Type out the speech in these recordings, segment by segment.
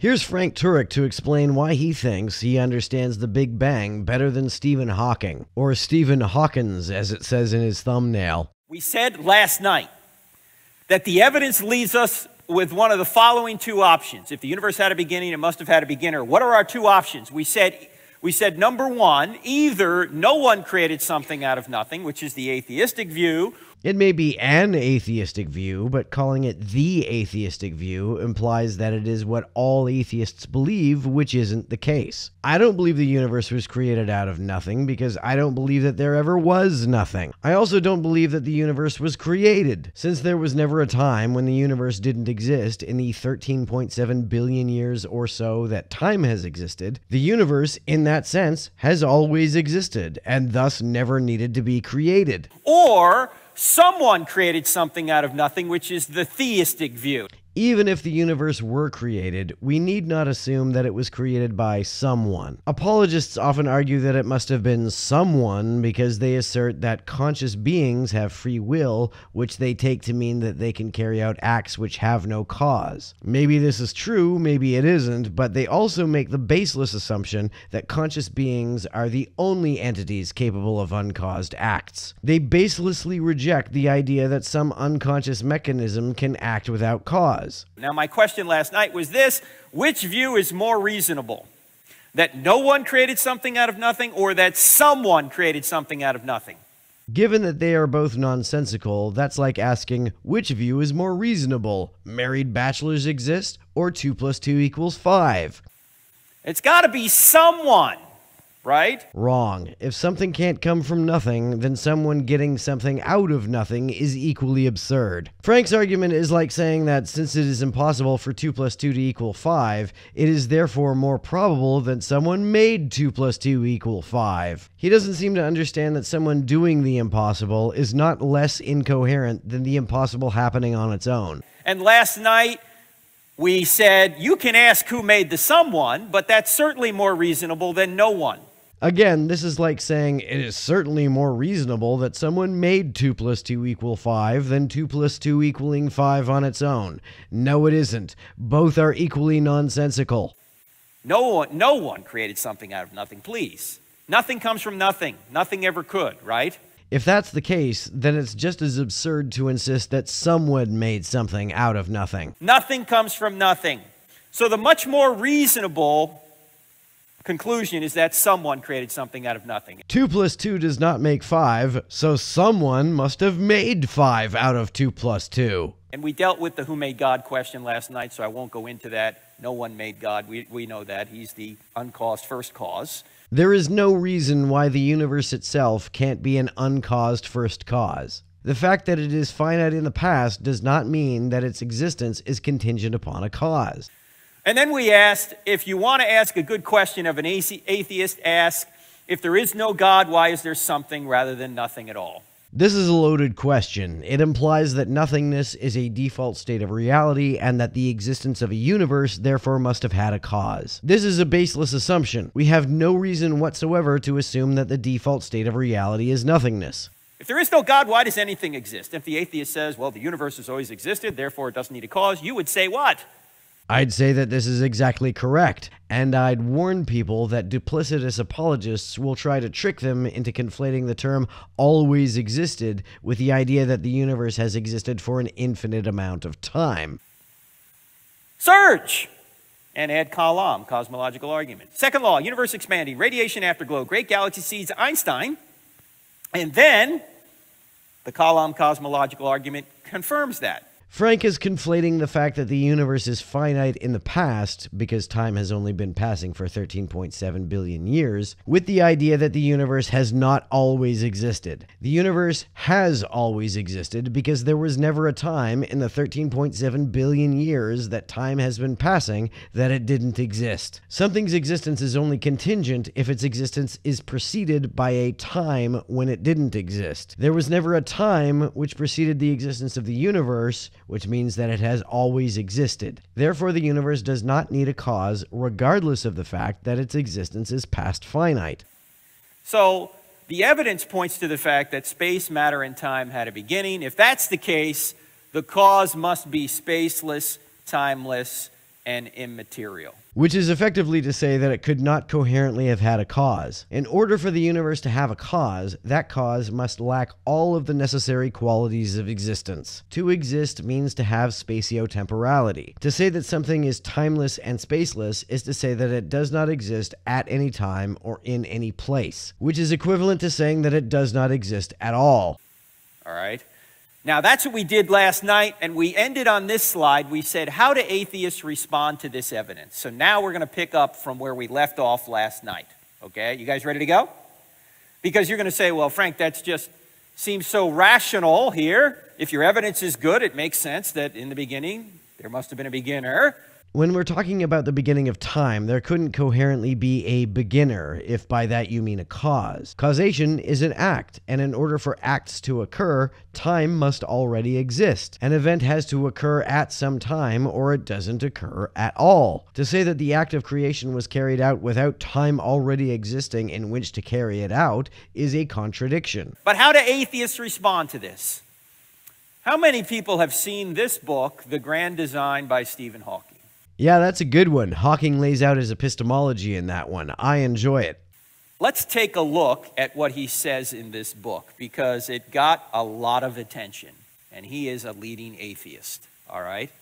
Here's Frank Turek to explain why he thinks he understands the Big Bang better than Stephen Hawking, or Stephen Hawkins as it says in his thumbnail. We said last night that the evidence leaves us with one of the following two options. If the universe had a beginning, it must have had a beginner. What are our two options? We said number one, either no one created something out of nothing, which is the atheistic view. It may be an atheistic view, but calling it the atheistic view implies that it is what all atheists believe, which isn't the case. I don't believe the universe was created out of nothing because I don't believe that there ever was nothing. I also don't believe that the universe was created, since there was never a time when the universe didn't exist in the 13.7 billion years or so that time has existed. The universe, in that sense, has always existed, and thus never needed to be created. Or someone created something out of nothing, which is the theistic view. Even if the universe were created, we need not assume that it was created by someone. Apologists often argue that it must have been someone because they assert that conscious beings have free will, which they take to mean that they can carry out acts which have no cause. Maybe this is true, maybe it isn't, but they also make the baseless assumption that conscious beings are the only entities capable of uncaused acts. They baselessly reject the idea that some unconscious mechanism can act without cause. Now, my question last night was this: which view is more reasonable? That no one created something out of nothing, or that someone created something out of nothing? Given that they are both nonsensical, that's like asking which view is more reasonable: married bachelors exist, or 2 + 2 = 5? It's got to be someone, right? Wrong. If something can't come from nothing, then someone getting something out of nothing is equally absurd. Frank's argument is like saying that since it is impossible for 2 + 2 to = 5, it is therefore more probable that someone made 2 + 2 = 5. He doesn't seem to understand that someone doing the impossible is not less incoherent than the impossible happening on its own. And last night, we said you can ask who made the someone, but that's certainly more reasonable than no one. Again, this is like saying it is certainly more reasonable that someone made 2 + 2 = 5 than 2 + 2 = 5 on its own. No, it isn't. Both are equally nonsensical. No one created something out of nothing, please. Nothing comes from nothing. Nothing ever could, right? If that's the case, then it's just as absurd to insist that someone made something out of nothing. Nothing comes from nothing. So the much more reasonable conclusion is that someone created something out of nothing. 2 + 2 does not make 5, so someone must have made 5 out of 2 + 2. And we dealt with the who made God question last night, so I won't go into that. No one made God. We know that. He's the uncaused first cause. There is no reason why the universe itself can't be an uncaused first cause. The fact that it is finite in the past does not mean that its existence is contingent upon a cause. And then we asked, if you want to ask a good question of an atheist, ask, if there is no God, why is there something rather than nothing at all? This is a loaded question. It implies that nothingness is a default state of reality and that the existence of a universe therefore must have had a cause. This is a baseless assumption. We have no reason whatsoever to assume that the default state of reality is nothingness. If there is no God, why does anything exist? If the atheist says, well, the universe has always existed, therefore it doesn't need a cause, you would say what? I'd say that this is exactly correct, and I'd warn people that duplicitous apologists will try to trick them into conflating the term always existed with the idea that the universe has existed for an infinite amount of time. Search! And add column, cosmological argument. Second law, universe expanding, radiation afterglow, great galaxy seeds, Einstein. And then the column cosmological argument confirms that. Frank is conflating the fact that the universe is finite in the past, because time has only been passing for 13.7 billion years, with the idea that the universe has not always existed. The universe has always existed because there was never a time in the 13.7 billion years that time has been passing that it didn't exist. Something's existence is only contingent if its existence is preceded by a time when it didn't exist. There was never a time which preceded the existence of the universe, which means that it has always existed. Therefore, the universe does not need a cause, regardless of the fact that its existence is past finite. So, the evidence points to the fact that space, matter, and time had a beginning. If that's the case, the cause must be spaceless, timeless, and immaterial. Which is effectively to say that it could not coherently have had a cause. In order for the universe to have a cause, that cause must lack all of the necessary qualities of existence. To exist means to have spatiotemporality. To say that something is timeless and spaceless is to say that it does not exist at any time or in any place, which is equivalent to saying that it does not exist at all. All right? Now, that's what we did last night, and we ended on this slide. We said, how do atheists respond to this evidence? So now we're going to pick up from where we left off last night. Okay? You guys ready to go? Because you're going to say, well, Frank, that just seems so rational here. If your evidence is good, it makes sense that in the beginning, there must have been a beginner. When we're talking about the beginning of time, there couldn't coherently be a beginner, if by that you mean a cause. Causation is an act, and in order for acts to occur, time must already exist. An event has to occur at some time, or it doesn't occur at all. To say that the act of creation was carried out without time already existing in which to carry it out is a contradiction. But how do atheists respond to this? How many people have seen this book, The Grand Design by Stephen Hawking? Yeah, that's a good one. Hawking lays out his epistemology in that one. I enjoy it. Let's take a look at what he says in this book, because it got a lot of attention, and he is a leading atheist, all right?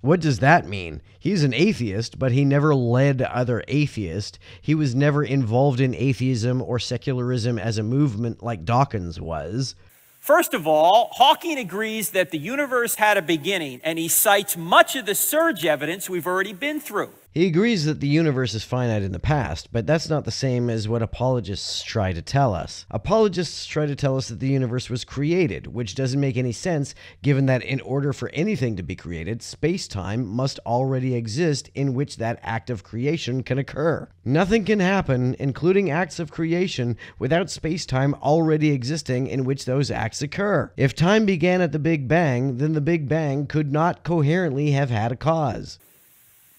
What does that mean? He's an atheist, but he never led other atheists. He was never involved in atheism or secularism as a movement like Dawkins was. First of all, Hawking agrees that the universe had a beginning, and he cites much of the surge evidence we've already been through. He agrees that the universe is finite in the past, but that's not the same as what apologists try to tell us. Apologists try to tell us that the universe was created, which doesn't make any sense given that in order for anything to be created, space-time must already exist in which that act of creation can occur. Nothing can happen, including acts of creation, without space-time already existing in which those acts occur. If time began at the Big Bang, then the Big Bang could not coherently have had a cause.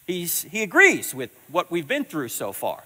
He agrees with what we've been through so far.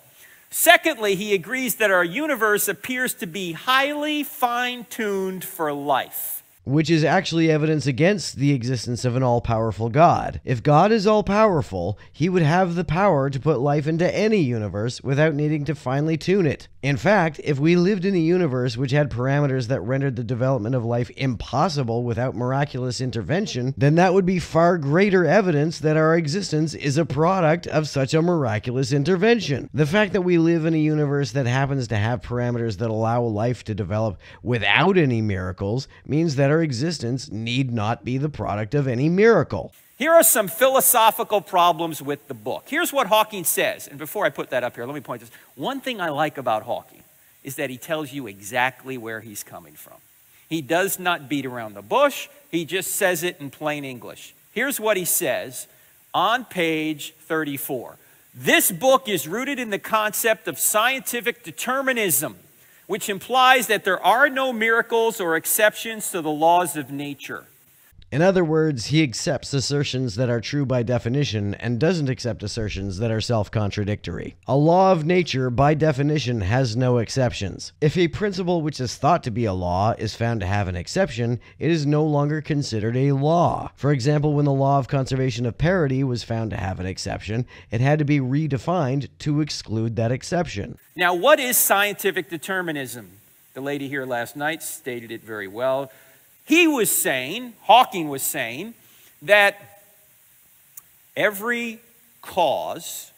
Secondly, he agrees that our universe appears to be highly fine-tuned for life. Which is actually evidence against the existence of an all-powerful God. If God is all-powerful, he would have the power to put life into any universe without needing to finely tune it. In fact, if we lived in a universe which had parameters that rendered the development of life impossible without miraculous intervention, then that would be far greater evidence that our existence is a product of such a miraculous intervention. The fact that we live in a universe that happens to have parameters that allow life to develop without any miracles means that our existence need not be the product of any miracle. Here are some philosophical problems with the book. Here's what Hawking says, and before I put that up here, let me point this. One thing I like about Hawking is that he tells you exactly where he's coming from. He does not beat around the bush, he just says it in plain English. Here's what he says on page 34. This book is rooted in the concept of scientific determinism, which implies that there are no miracles or exceptions to the laws of nature. In other words, he accepts assertions that are true by definition and doesn't accept assertions that are self-contradictory. A law of nature, by definition, has no exceptions. If a principle which is thought to be a law is found to have an exception, it is no longer considered a law. For example, when the law of conservation of parity was found to have an exception, it had to be redefined to exclude that exception. Now, what is scientific determinism? The lady here last night stated it very well. He was saying, Hawking was saying, that every cause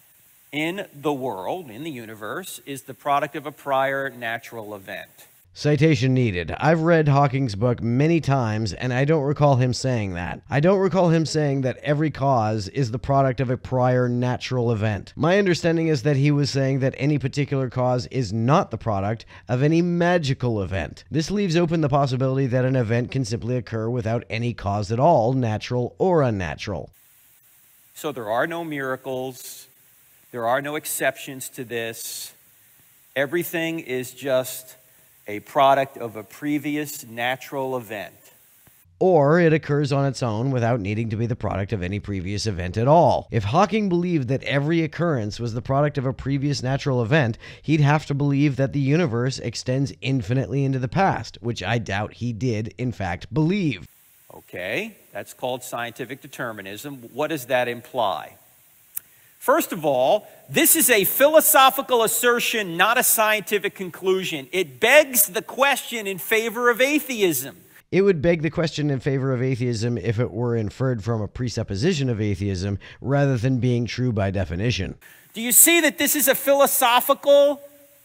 in the world, in the universe, is the product of a prior natural event. Citation needed. I've read Hawking's book many times, and I don't recall him saying that. I don't recall him saying that every cause is the product of a prior natural event. My understanding is that he was saying that any particular cause is not the product of any magical event. This leaves open the possibility that an event can simply occur without any cause at all, natural or unnatural. So there are no miracles. There are no exceptions to this. Everything is just a product of a previous natural event. Or it occurs on its own without needing to be the product of any previous event at all. If Hawking believed that every occurrence was the product of a previous natural event, he'd have to believe that the universe extends infinitely into the past, which I doubt he did, in fact, believe. Okay, that's called scientific determinism. What does that imply? First of all, this is a philosophical assertion, not a scientific conclusion. It begs the question in favor of atheism. It would beg the question in favor of atheism if it were inferred from a presupposition of atheism rather than being true by definition. Do you see that this is a philosophical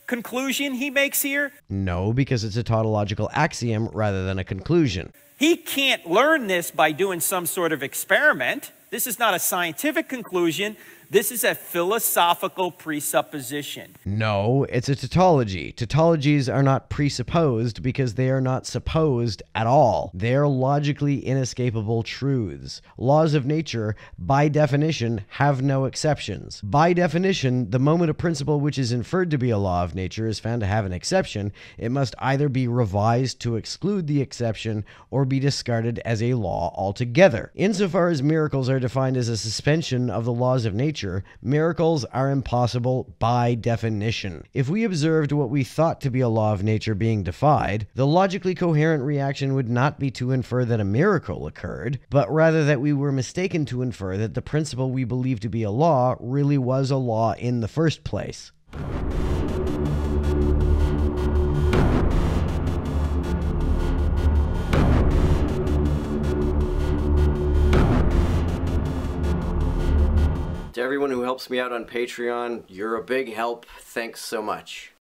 conclusion he makes here? No, because it's a tautological axiom rather than a conclusion. He can't learn this by doing some sort of experiment. This is not a scientific conclusion. This is a philosophical presupposition. No, it's a tautology. Tautologies are not presupposed because they are not supposed at all. They are logically inescapable truths. Laws of nature, by definition, have no exceptions. By definition, the moment a principle which is inferred to be a law of nature is found to have an exception, it must either be revised to exclude the exception or be discarded as a law altogether. Insofar as miracles are defined as a suspension of the laws of nature, miracles are impossible by definition. If we observed what we thought to be a law of nature being defied, the logically coherent reaction would not be to infer that a miracle occurred, but rather that we were mistaken to infer that the principle we believed to be a law really was a law in the first place. To everyone who helps me out on Patreon, you're a big help. Thanks so much.